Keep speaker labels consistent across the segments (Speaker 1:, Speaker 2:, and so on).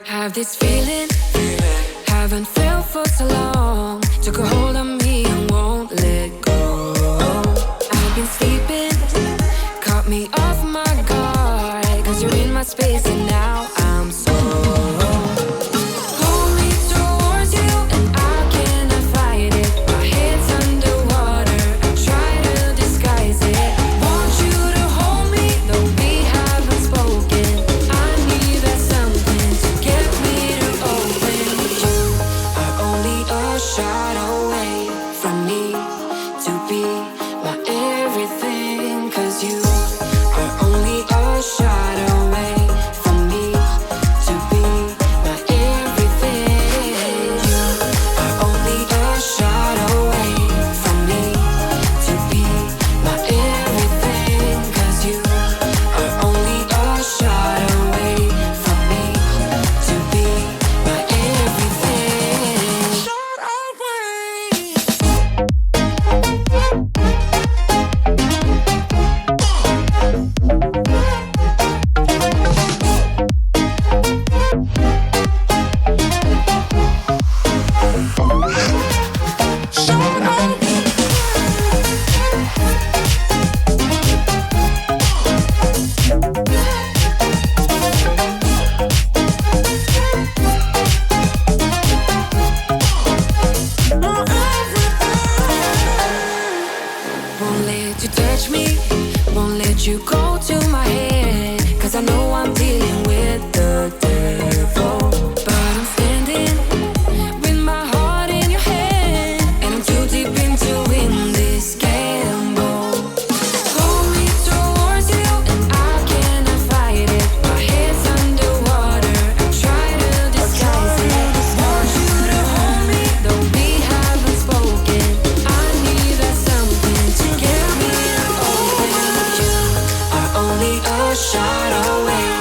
Speaker 1: Have this feeling, haven't felt for so long. Took a hold of me and won't let go. I've been sleeping, caught me off my guard. Cause you're in my space and now I'm so pull me towards you and I cannot fight it. My head's underwater, I try to disguise it. Want you to hold me, though we haven't spoken. I need that something to get me to open. You are only a shot away from me to be my everything. Cause you are only a shot away from me to be my everything. You are only a shot away from me to be my everything. Cause you are only a shot away from me to be my everything. Shot away. Won't let you touch me, won't let you go to my head. Cause I know I'm dealing with the devil. But I'm standing with my heart in your hand, and I'm too deep into in this gamble. Pull me towards you and I cannot fight it. My head's underwater, I try to disguise it. Want you to hold me, though we haven't spoken. I need that something to get me to open. You are only a shot away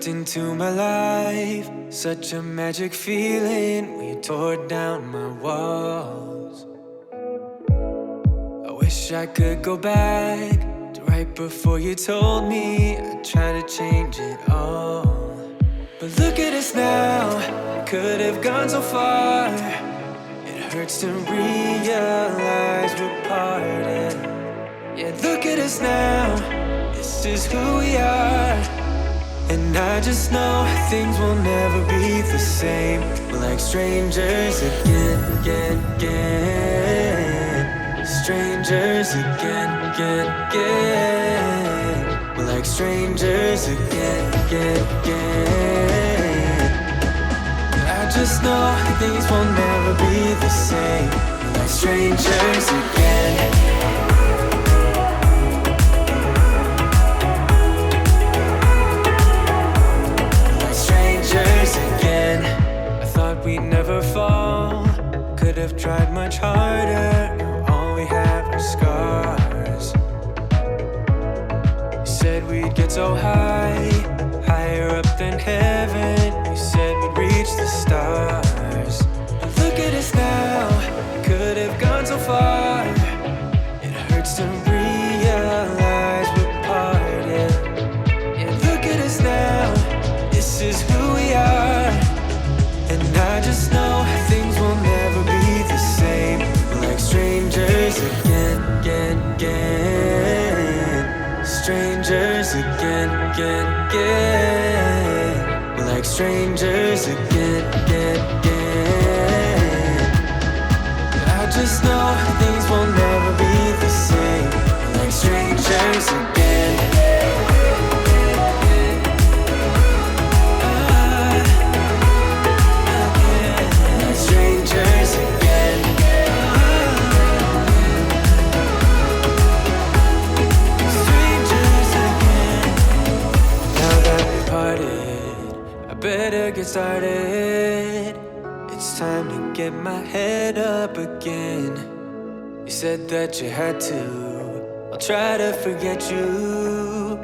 Speaker 1: into my life. Such a magic feeling when you tore down my walls. I wish I could go back to right before you told me I'd try to change it all. But look at us now, could have gone so far. It hurts to realize we're parted. Yeah, look at us now, this is who we are. And I just know things will never be the same. We're like strangers again, again, again. Strangers again, again, again. We're like strangers again, again, again. I just know things will never be the same. We're like strangers again. Again, I thought we'd never fall. Could have tried much harder. Now all we have are scars. You said we'd get so high, higher up than heaven. You said we'd reach the stars. But look at us now, could have gone so far. It hurts to realize we're parted. Yeah, look at us now, this is who we are. And I just know things will never be the same. We're like strangers again, again, again. Strangers again, again, again. We're like strangers again, again, again. I just know things will never be the same. We're like strangers again. Better get started. It's time to get my head up again. You said that you had to. I'll try to forget you.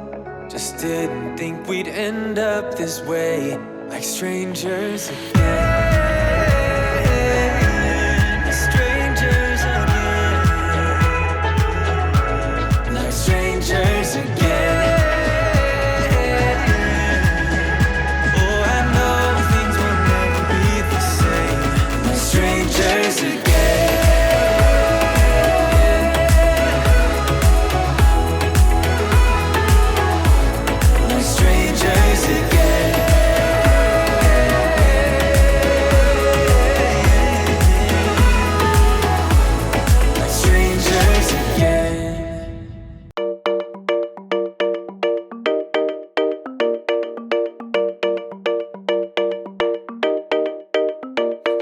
Speaker 1: Just didn't think we'd end up this way, like strangers again. Strangers again. Like strangers again. Strangers again. Like strangers again. Like strangers again.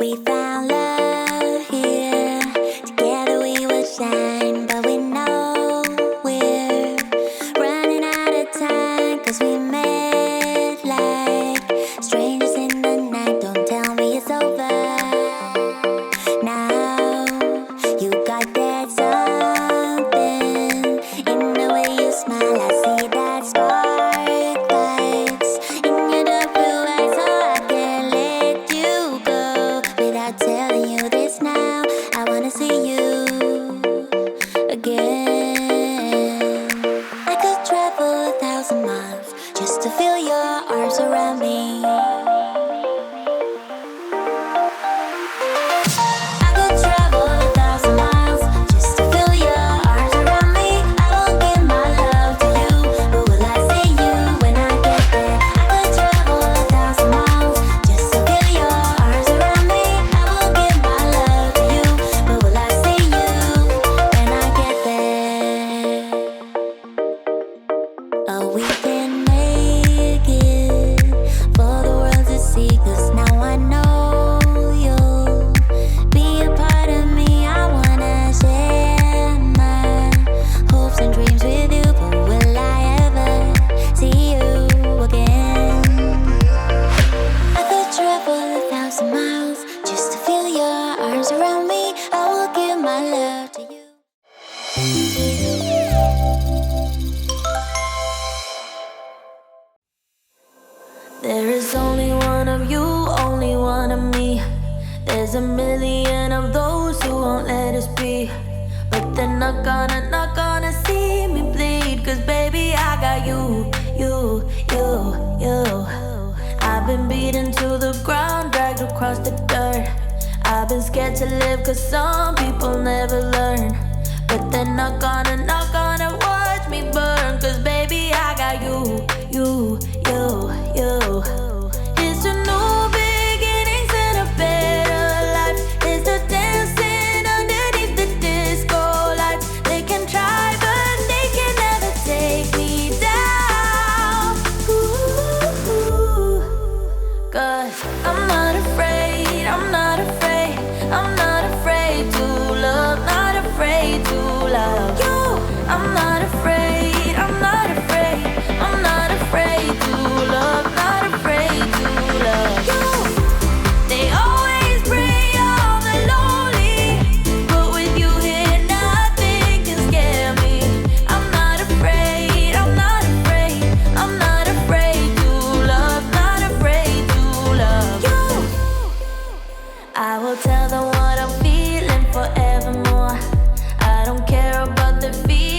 Speaker 2: We found love here. Together we will shine, but we know we're running out of time. 'Cause we met like strangers in the night. Don't tell me it's over. Now you got that something in the way you smile. I see that spark lights in your dark blue eyes, so I can't let you go without telling There's a million of those who won't let us be, but they're not gonna see me bleed. Cause baby, I got you. I've been beaten to the ground, dragged across the dirt. I've been scared to live cause some people never learn. But they're not gonna watch me burn. Cause baby, I got you. It's a new beginnings and a better life. It's the dancing underneath the disco lights. They can try but they can never take me down. Ooh, cause I'm not afraid, I'm not afraid, I'm not afraid to love, not afraid to love you. I'm not afraid, I'm not afraid, I'm not afraid to love, not afraid to love you. They always bring all the lonely, but with you here nothing can scare me. I'm not afraid, I'm not afraid, I'm not afraid to love, not afraid to love you. I will tell them what I'm feeling forevermore. I don't care about the feeling.